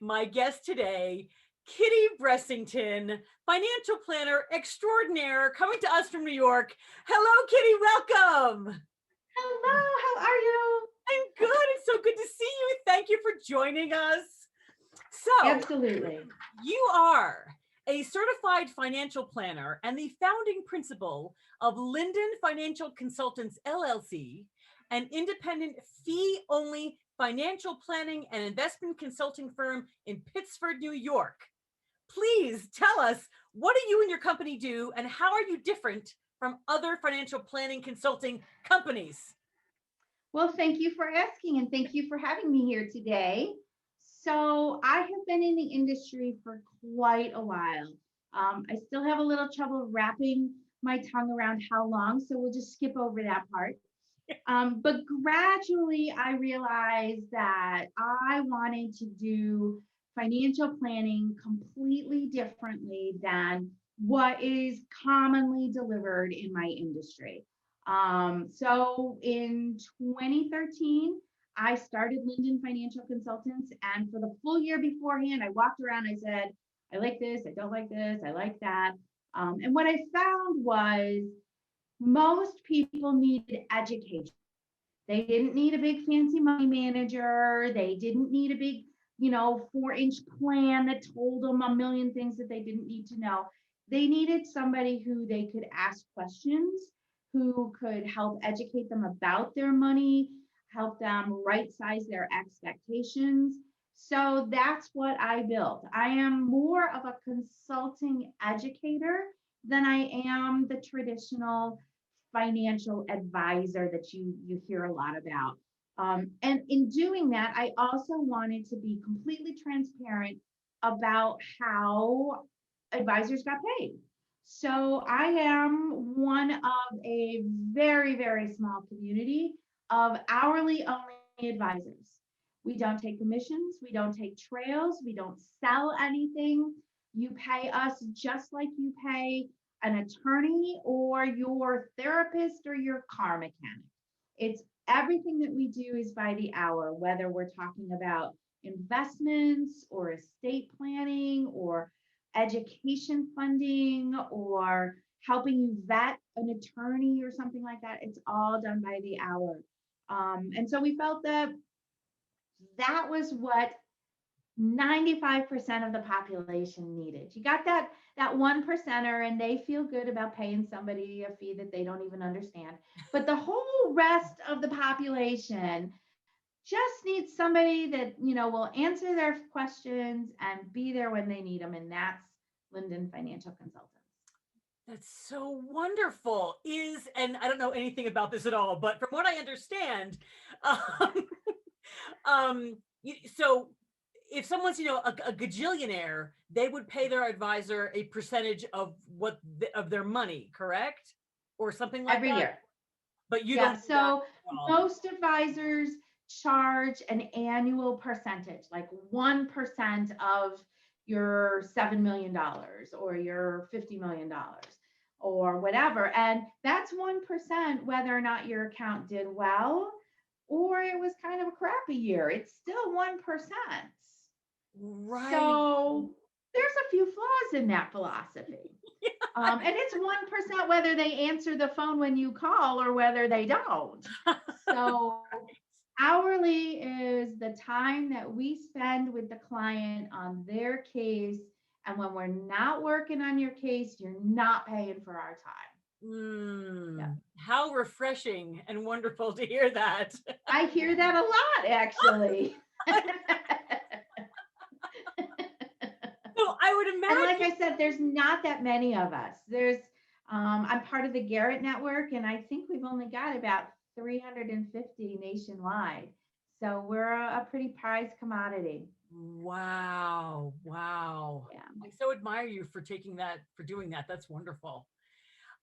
my guest today, Kitty Bressington, financial planner extraordinaire, coming to us from New York. Hello, Kitty. Welcome. Hello, how are you? I'm good. It's so good to see you. Thank you for joining us. So, Absolutely. you are a certified financial planner and the founding principal of Linden Financial Consultants, LLC, an independent fee-only financial planning and investment consulting firm in Pittsford, New York. Please tell us, what do you and your company do, and how are you different from other financial planning consulting companies? Well, thank you for asking and thank you for having me here today. So, I have been in the industry for quite a while. I still have a little trouble wrapping my tongue around how long, so we'll just skip over that part. But gradually, I realized that I wanted to do financial planning completely differently than what is commonly delivered in my industry. So in 2013, I started Linden Financial Consultants, and for the full year beforehand, I walked around. I said, I like this, I don't like this, I like that. And what I found was most people needed education. They didn't need a big fancy money manager. They didn't need a big, 4-inch plan that told them a million things that they didn't need to know. They needed somebody who they could ask questions, who could help educate them about their money, help them right size their expectations. So that's what I built. I am more of a consulting educator than I am the traditional financial advisor that you hear a lot about. And in doing that, I also wanted to be completely transparent about how advisors got paid. So I am one of a very, very small community of hourly only advisors. We don't take commissions, we don't take trails, we don't sell anything. You pay us just like you pay an attorney or your therapist or your car mechanic. It's everything that we do is by the hour, whether we're talking about investments or estate planning or education funding or helping you vet an attorney or something like that. It's all done by the hour. And so we felt that that was what 95% of the population needed. You got that 1%er and they feel good about paying somebody a fee that they don't even understand. But the whole rest of the population just needs somebody that, will answer their questions and be there when they need them. And that's Linden Financial Consultants. That's so wonderful. And I don't know anything about this at all, but from what I understand, um, so if someone's a gajillionaire, they would pay their advisor a percentage of of their money, correct, or something like Every that. year. But you Yeah, don't. so most advisors charge an annual percentage, like 1% of your $7 million or your $50 million or whatever. And that's 1% whether or not your account did well or it was kind of a crappy year. It's still 1%. Right. So there's a few flaws in that philosophy. Yeah. And it's 1% whether they answer the phone when you call or whether they don't. So hourly is the time that we spend with the client on their case. And when we're not working on your case, you're not paying for our time. Yeah. How refreshing and wonderful to hear that. I hear that a lot, actually. So I would imagine. And like I said, there's not that many of us. I'm part of the Garrett network, and I think we've only got about 350 nationwide. So we're a pretty prized commodity. Wow. Yeah. I so admire you for doing that. That's wonderful.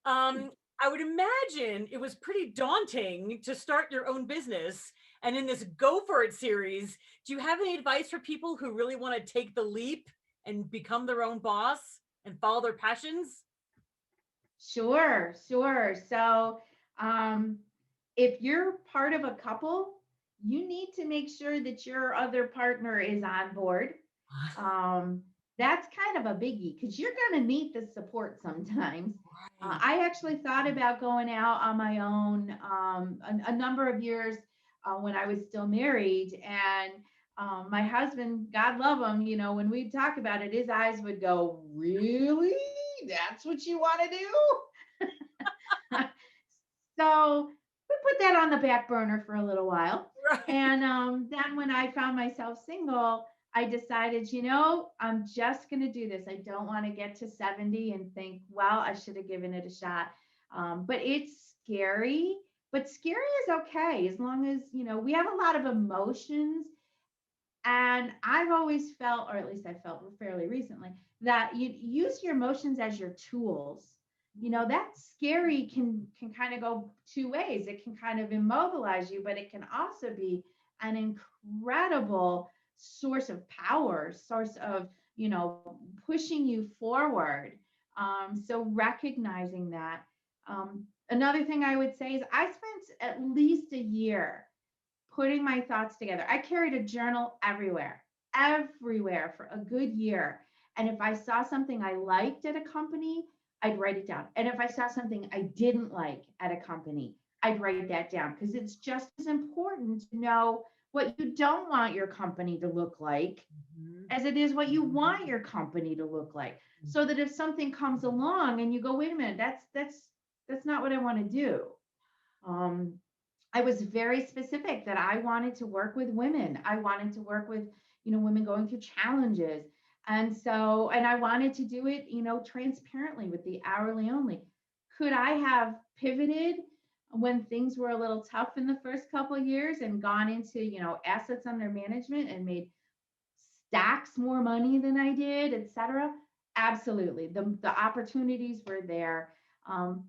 I would imagine it was pretty daunting to start your own business. And in this Go For It series, do you have any advice for people who really want to take the leap and become their own boss and follow their passions? Sure. So if you're part of a couple, you need to make sure that your other partner is on board. That's kind of a biggie because you're going to need the support sometimes. Right. I actually thought about going out on my own a number of years when I was still married. And my husband, God love him, you know, when we'd talk about it, his eyes would go, really? That's what you want to do? So we put that on the back burner for a little while. Right. And then when I found myself single, I decided, you know, I'm just going to do this. I don't want to get to 70 and think, well, I should have given it a shot. But it's scary, but scary is okay as long as, you know, we have a lot of emotions. And I've always felt, or at least I felt fairly recently, that you use your emotions as your tools. You know, that scary can kind of go two ways. It can kind of immobilize you, but it can also be an incredible source of power, source of, you know, pushing you forward. So recognizing that. Another thing I would say is I spent at least a year putting my thoughts together. I carried a journal everywhere for a good year. And if I saw something I liked at a company, I'd write it down. And if I saw something I didn't like at a company, I'd write that down because it's just as important to know what you don't want your company to look like Mhm. as it is what you want your company to look like. So that if something comes along and you go, wait a minute, that's not what I want to do. Um, I was very specific that I wanted to work with women. I wanted to work with, you know, women going through challenges. And so, and I wanted to do it, you know, transparently with the hourly only. Could I have pivoted when things were a little tough in the first couple of years and gone into, you know, assets under management and made stacks more money than I did, et cetera? Absolutely. The opportunities were there.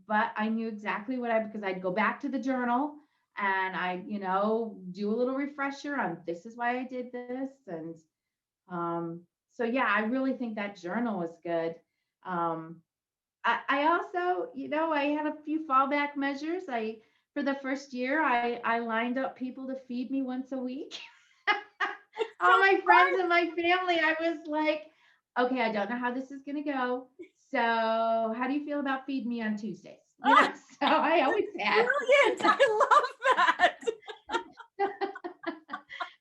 But I knew exactly because I'd go back to the journal and I, you know, do a little refresher on this is why I did this. And so, yeah, I really think that journal was good. Um, I also, you know, I had a few fallback measures. For the first year, I lined up people to feed me once a week. So All my friends and my family, I was like, okay, I don't know how this is going to go. So, how do you feel about feed me on Tuesdays? You know, so I always had. brilliant. I love that.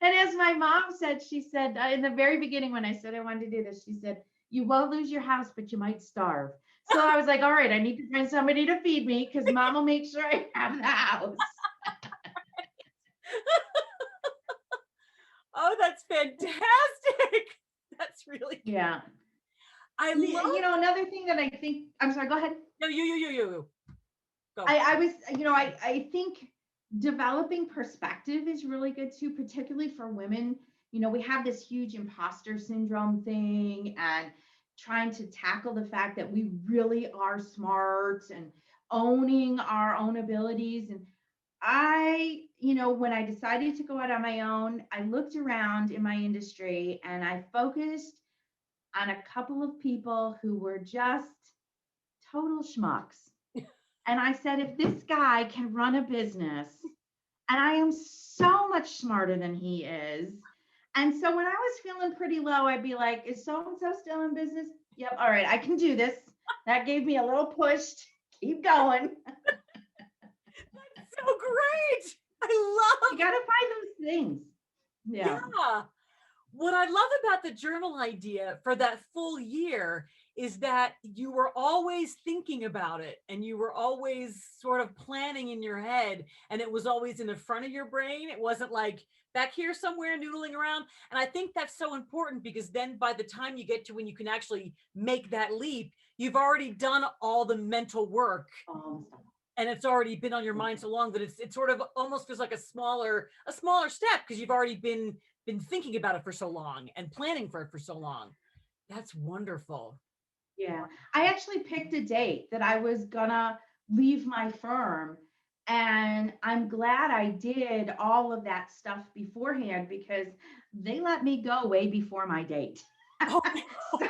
And as my mom said, she said in the very beginning when I said I wanted to do this, she said, you won't lose your house, but you might starve. So I was like, all right, I need to find somebody to feed me because mom will make sure I have the house. Oh, that's fantastic. That's really good. Yeah. I love. You know, another thing that I think, I'm sorry, go ahead. No, you. Go. I was, you know, I think developing perspective is really good too, particularly for women. You know, we have this huge imposter syndrome thing and trying to tackle the fact that we really are smart and owning our own abilities. And you know, when I decided to go out on my own, I looked around in my industry and I focused on a couple of people who were just total schmucks. And I said, if this guy can run a business, and I am so much smarter than he is. And so when I was feeling pretty low, I'd be like, is so and so still in business? Yep. All right, I can do this. That gave me a little push. Keep going. That's so great. I You love. got to find those things. Yeah. Yeah. What I love about the journal idea for that full year is that you were always thinking about it and you were always sort of planning in your head and it was always in the front of your brain. It wasn't like back here somewhere noodling around. And I think that's so important because then by the time you get to when you can actually make that leap, you've already done all the mental work and it's already been on your mind so long that it sort of almost feels like a smaller step because you've already been thinking about it for so long and planning for it for so long. That's wonderful. Yeah. I actually picked a date that I was gonna leave my firm. And I'm glad I did all of that stuff beforehand because they let me go way before my date. Oh, So,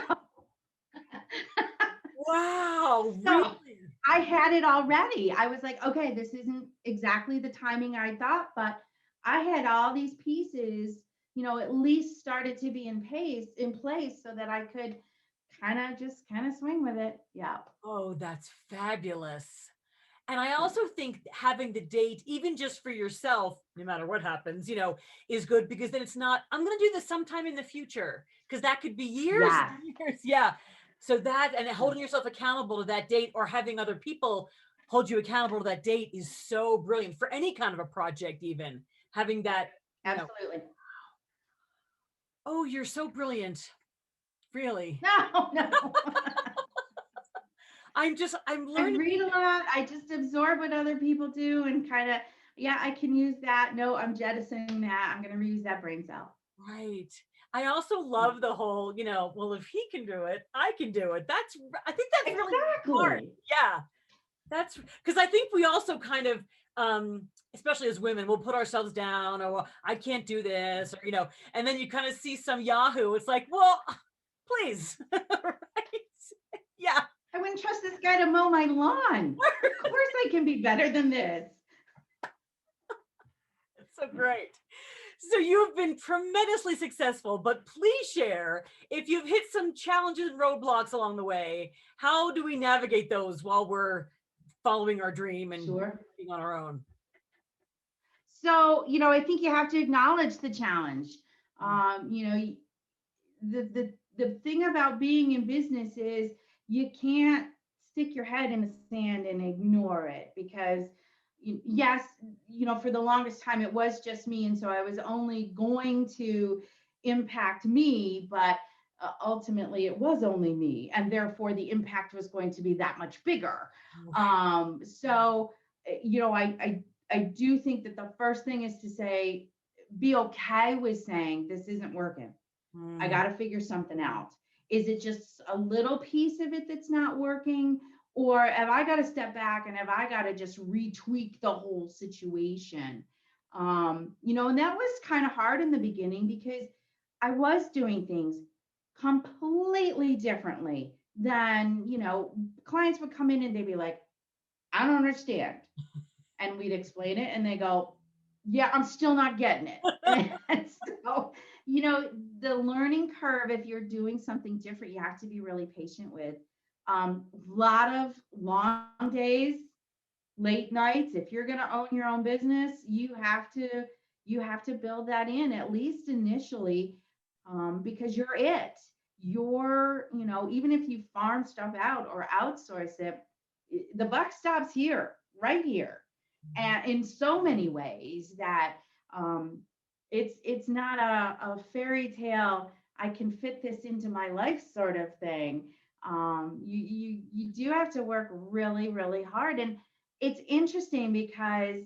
wow, so really? I had it already. I was like, okay, this isn't exactly the timing I thought, but I had all these pieces at least started to be in place so that I could kind of swing with it. Yeah. Oh, that's fabulous. And I also think having the date, even just for yourself, no matter what happens, is good because then it's not, I'm going to do this sometime in the future, because that could be years Yes. and years. Yeah. So that, and Yeah. holding yourself accountable to that date or having other people hold you accountable to that date is so brilliant for any kind of a project, even having that, Absolutely. oh, you're so brilliant. Really. No, no. I'm I learning. read a lot. I just absorb what other people do and kind of, yeah, I can use that. No, I'm jettisoning that. I'm going to reuse that brain cell. Right. I also Yeah. love the whole, well, if he can do it, I can do it. I think that's really smart. Exactly. Yeah. That's because I think we also kind of, especially as women, we'll put ourselves down or well, I can't do this, or, and then you kind of see some Yahoo. It's like, well, please. Right. Yeah. I wouldn't trust this guy to mow my lawn. Of course I can be better than this. It's so great. So you've been tremendously successful, but please share if you've hit some challenges and roadblocks along the way. How do we navigate those while we're following our dream and Sure. being on our own? So, I think you have to acknowledge the challenge. The thing about being in business is you can't stick your head in the sand and ignore it because yes, for the longest time it was just me, and so I was only going to impact me, but ultimately it was only me, and therefore the impact was going to be that much bigger. So I do think that the first thing is to say, be okay with saying this isn't working. I got to figure something out. Is it just a little piece of it that's not working? Or have I got to step back and have I got to just retweak the whole situation? And that was kind of hard in the beginning because I was doing things completely differently than, clients would come in and they'd be like, I don't understand. And we'd explain it and they go, yeah, I'm still not getting it. And so, the learning curve, if you're doing something different, you have to be really patient with. A lot of long days, late nights. If you're going to own your own business, you have to build that in at least initially, because you're it. Even if you farm stuff out or outsource it, the buck stops here, right here, and in so many ways that it's not a fairy tale. I can fit this into my life sort of thing. You do have to work really, really hard, and it's interesting because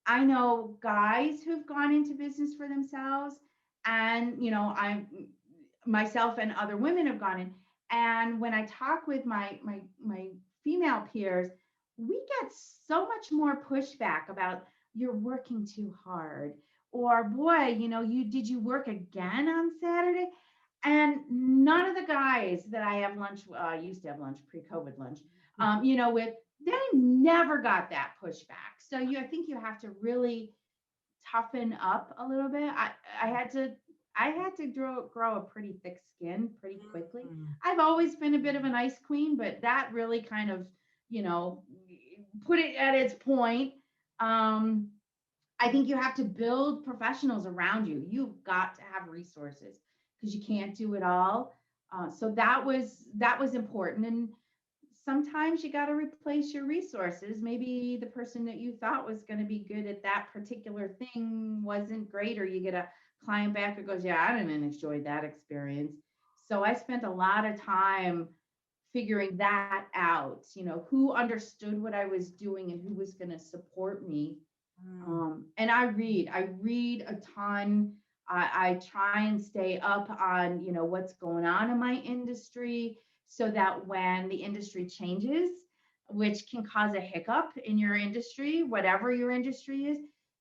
I know guys who've gone into business for themselves, and I'm myself and other women have gone in. And when I talk with my female peers, we get so much more pushback about you're working too hard, or boy, you work again on Saturday? And none of the guys that I have lunch, used to have lunch, pre-COVID lunch, with, they never got that pushback. So I think you have to really toughen up a little bit. I had to grow a pretty thick skin pretty quickly. I've always been a bit of an ice queen, but that really kind of, put it at its point. I think you have to build professionals around you. You've got to have resources because you can't do it all. So that was important. And sometimes you got to replace your resources. Maybe the person that you thought was going to be good at that particular thing wasn't great, or you get a client back that goes, yeah, I didn't enjoy that experience. So I spent a lot of time figuring that out, who understood what I was doing and who was going to support me. And I read a ton. I try and stay up on, what's going on in my industry so that when the industry changes, which can cause a hiccup in your industry, whatever your industry is,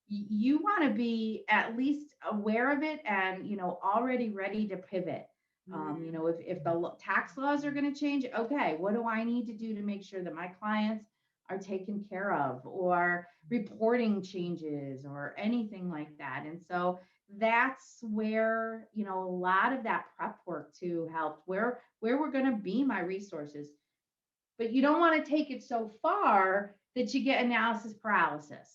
you want to be at least aware of it and, already ready to pivot. If the tax laws are going to change, okay, what do I need to do to make sure that my clients are taken care of, or reporting changes or anything like that. And so that's where, a lot of that prep work too helped, where we're going to be my resources. But you don't want to take it so far that you get analysis paralysis,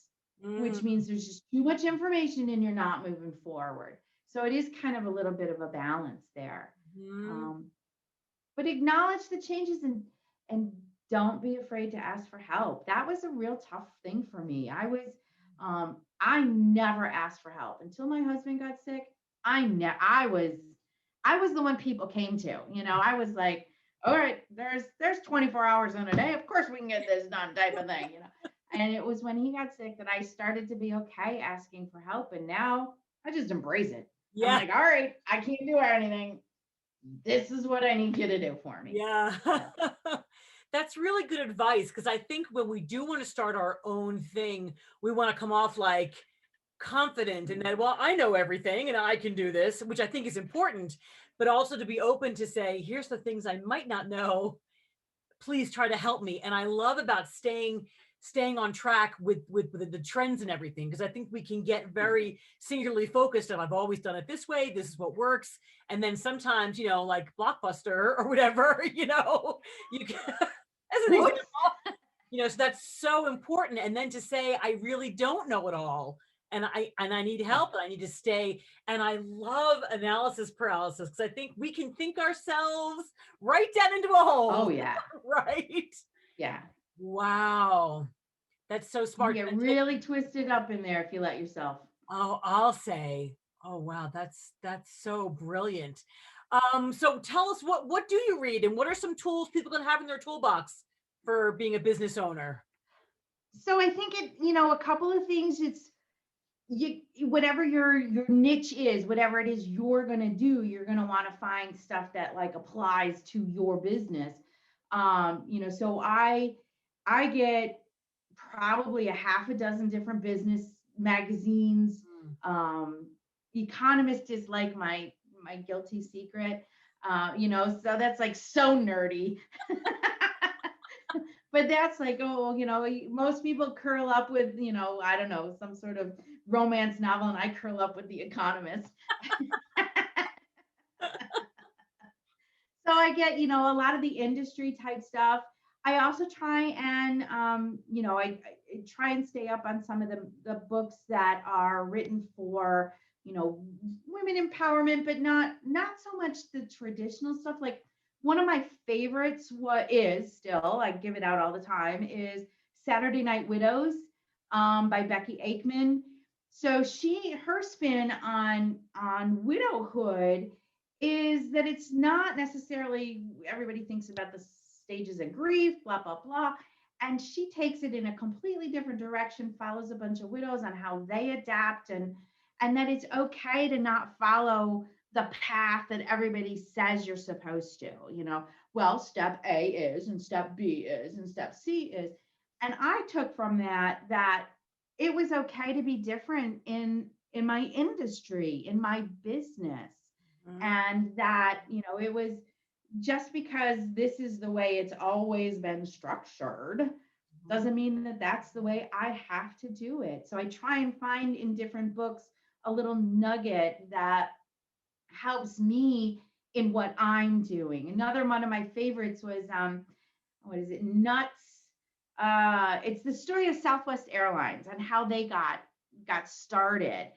which means there's just too much information and you're not moving forward. So it is kind of a little bit of a balance there. But acknowledge the changes, and don't be afraid to ask for help. That was a real tough thing for me. I never asked for help until my husband got sick. I was the one people came to. I was like, all right, there's 24 hours in a day. Of course we can get this done, type of thing. And it was when he got sick that I started to be okay asking for help. And now I just embrace it. Yeah. I'm like, all right, I can't do anything. This is what I need you to do for me. Yeah. That's really good advice, because I think when we do want to start our own thing, we want to come off like confident and that, well, I know everything and I can do this, which I think is important, but also to be open to say, here's the things I might not know. Please try to help me. And I love about staying on track with the trends and everything, because I think we can get very singularly focused on, I've always done it this way, this is what works. And then sometimes, like Blockbuster or whatever, you can, as an example, so that's so important. And then to say, I really don't know it all, and I need help, and I need to stay. And I love analysis paralysis, because I think we can think ourselves right down into a hole. Oh yeah. Right. Yeah. Wow. That's so smart. You get really twisted up in there if you let yourself. Oh, I'll say, oh wow, that's so brilliant. So tell us, what do you read, and what are some tools people can have in their toolbox for being a business owner? So I think a couple of things. It's whatever your niche is, whatever it is you're going to do, you're going to want to find stuff that like applies to your business. So I get probably a half a dozen different business magazines. Economist is like my guilty secret. So that's like so nerdy. But that's like, most people curl up with, I don't know, some sort of romance novel, and I curl up with The Economist. So I get, a lot of the industry type stuff. I also try and, I try and stay up on some of the books that are written for, women empowerment, but not so much the traditional stuff. Like one of my favorites, I give it out all the time, is Saturday Night Widows by Becky Aikman. So her spin on widowhood is that it's not necessarily, everybody thinks about the stages of grief, blah, blah, blah. And she takes it in a completely different direction, follows a bunch of widows on how they adapt, and that it's okay to not follow the path that everybody says you're supposed to, well, step A is, and step B is, and step C is. And I took from that it was okay to be different in my industry, in my business. And that, it was just because this is the way it's always been structured, doesn't mean that that's the way I have to do it. So I try and find in different books a little nugget that helps me in what I'm doing. Another one of my favorites was, what is it? Nuts. It's the story of Southwest Airlines and how they got started.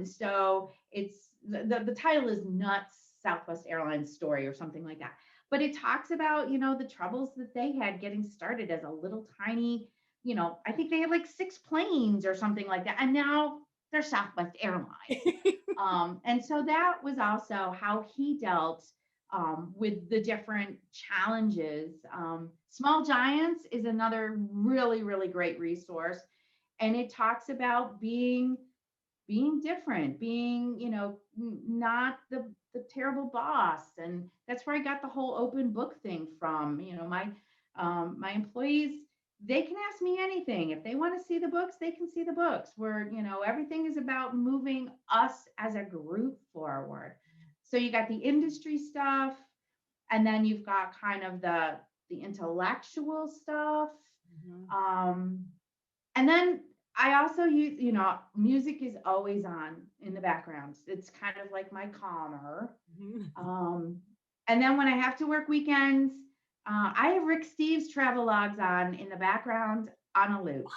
So it's, the title is Nuts, Southwest Airlines Story, or something like that. But it talks about, the troubles that they had getting started as a little tiny, I think they had like 6 planes or something like that. And now they're Southwest Airlines. And so that was also how he dealt with the different challenges. Small Giants is another really, really great resource. And it talks about being different, being, not the terrible boss. And that's where I got the whole open book thing from. My employees, they can ask me anything. If they want to see the books, they can see the books. Where, everything is about moving us as a group forward. So you got the industry stuff, and then you've got kind of the intellectual stuff. And then I also use, music is always on in the background. It's kind of like my calmer. And then when I have to work weekends, I have Rick Steves travelogues on in the background on a loop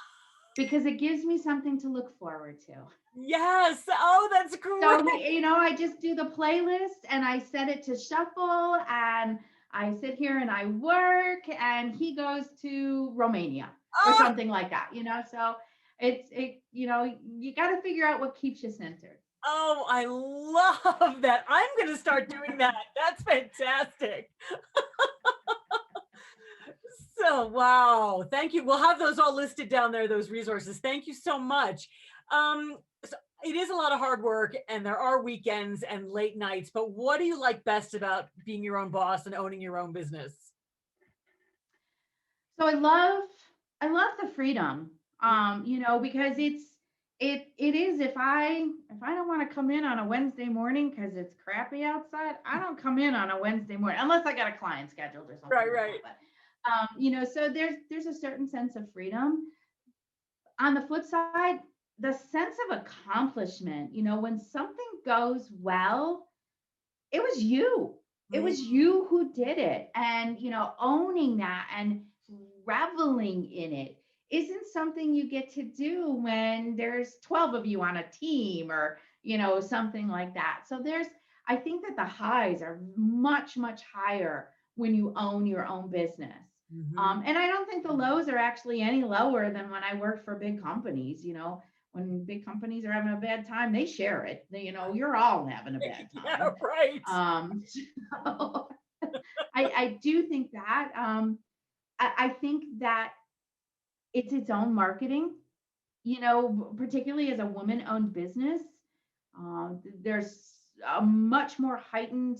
because it gives me something to look forward to. Yes. Oh, that's great. So, I just do the playlist and I set it to shuffle and I sit here and I work and he goes to Romania or something like that, so you got to figure out what keeps you centered. Oh, I love that. I'm going to start doing that. That's fantastic. So, wow. Thank you. We'll have those all listed down there, those resources. Thank you so much. So it is a lot of hard work and there are weekends and late nights, but what do you like best about being your own boss and owning your own business? So I love the freedom, because it is, if I don't want to come in on a Wednesday morning because it's crappy outside, I don't come in on a Wednesday morning unless I got a client scheduled or something. Right. But, so there's a certain sense of freedom. On the flip side, the sense of accomplishment, when something goes well, it was you. It was you who did it. And, owning that and reveling in it isn't something you get to do when there's 12 of you on a team or, something like that. So I think that the highs are much, much higher when you own your own business. And I don't think the lows are actually any lower than when I worked for big companies. When big companies are having a bad time, they share it. You're all having a bad time. Yeah, right. So I do think that. I think that it's its own marketing, particularly as a woman-owned business. There's a much more heightened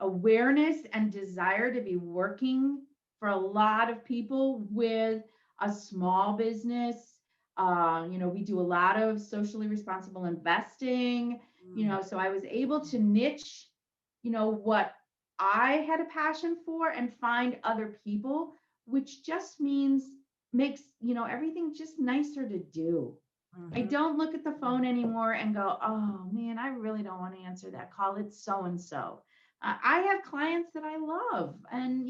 awareness and desire to be working for a lot of people with a small business. We do a lot of socially responsible investing, so I was able to niche, what I had a passion for and find other people, which just makes, everything just nicer to do. I don't look at the phone anymore and go, oh man, I really don't want to answer that call. It's so-and-so. I have clients that I love and,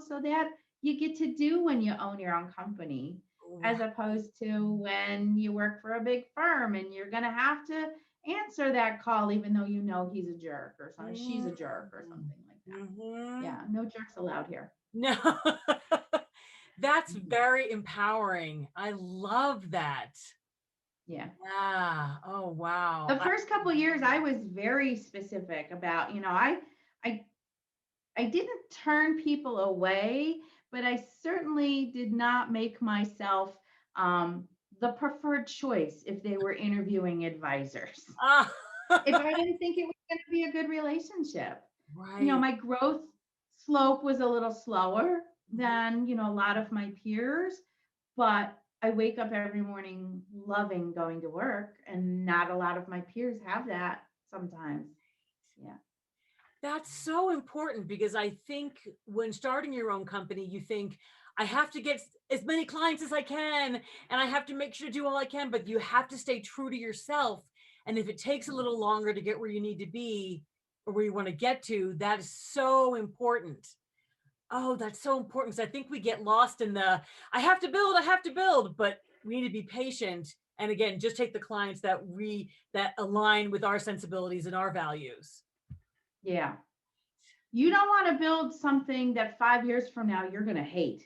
so that you get to do when you own your own company, as opposed to when you work for a big firm and you're going to have to answer that call, even though he's a jerk or something, she's a jerk or something like that. Yeah, no jerks allowed here. No. That's very empowering. I love that. Yeah. Oh, wow. The first couple of years, I was very specific about, I didn't turn people away, but I certainly did not make myself the preferred choice if they were interviewing advisors. If I didn't think it was going to be a good relationship. Right. My growth slope was a little slower than, a lot of my peers, but I wake up every morning loving going to work, and not a lot of my peers have that sometimes. Yeah. That's so important because I think when starting your own company, you think, I have to get as many clients as I can, and I have to make sure to do all I can, but you have to stay true to yourself. And if it takes a little longer to get where you need to be or where you want to get to, that is so important. Oh, that's so important. Because I think we get lost in I have to build, but we need to be patient. And again, just take the clients that align with our sensibilities and our values. Yeah. You don't want to build something that 5 years from now you're going to hate.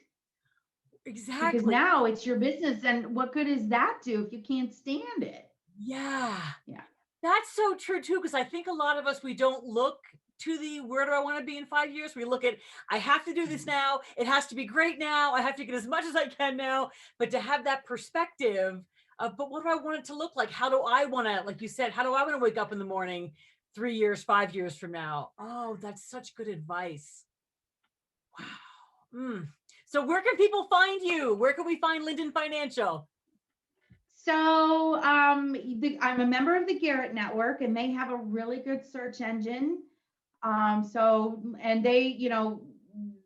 Exactly. Because now it's your business, and what good does that do if you can't stand it? Yeah. Yeah. That's so true too, because I think a lot of us, we don't look to where do I want to be in 5 years? We look at, I have to do this now. It has to be great now. I have to get as much as I can now. But to have that perspective of, but what do I want it to look like? How do I want to, like you said, how do I want to wake up in the morning 3 years, 5 years from now? Oh, that's such good advice. Wow. So where can people find you? Where can we find Lyndon Financial? So I'm a member of the Garrett Network, and they have a really good search engine. And they,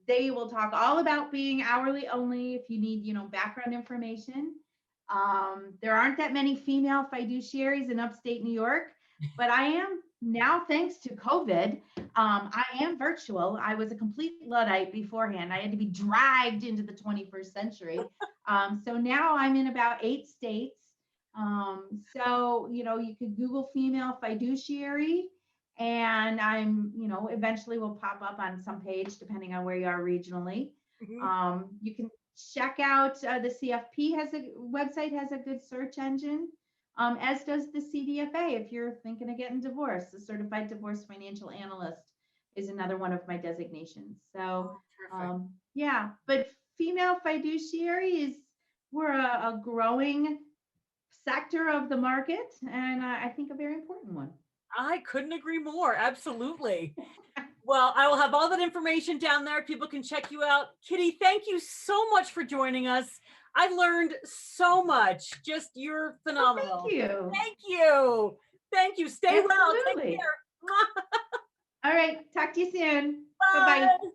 They will talk all about being hourly only if you need, background information. There aren't that many female fiduciaries in upstate New York, but I am now, thanks to COVID. I am virtual. I was a complete Luddite beforehand. I had to be dragged into the 21st century. So now I'm in about 8 states. So, you could Google female fiduciary, and eventually will pop up on some page depending on where you are regionally. You can check out the CFP website has a good search engine, as does the CDFA. If you're thinking of getting divorced, the Certified Divorce Financial Analyst is another one of my designations. So, yeah, but female fiduciary we're a growing sector of the market, and I think a very important one. I couldn't agree more. Absolutely. Well, I will have all that information down there. People can check you out. Kitty, thank you so much for joining us. I've learned so much. Just you're phenomenal. Thank you. Thank you. Thank you. Stay well. Take care. All right. Talk to you soon. Bye. Bye-bye.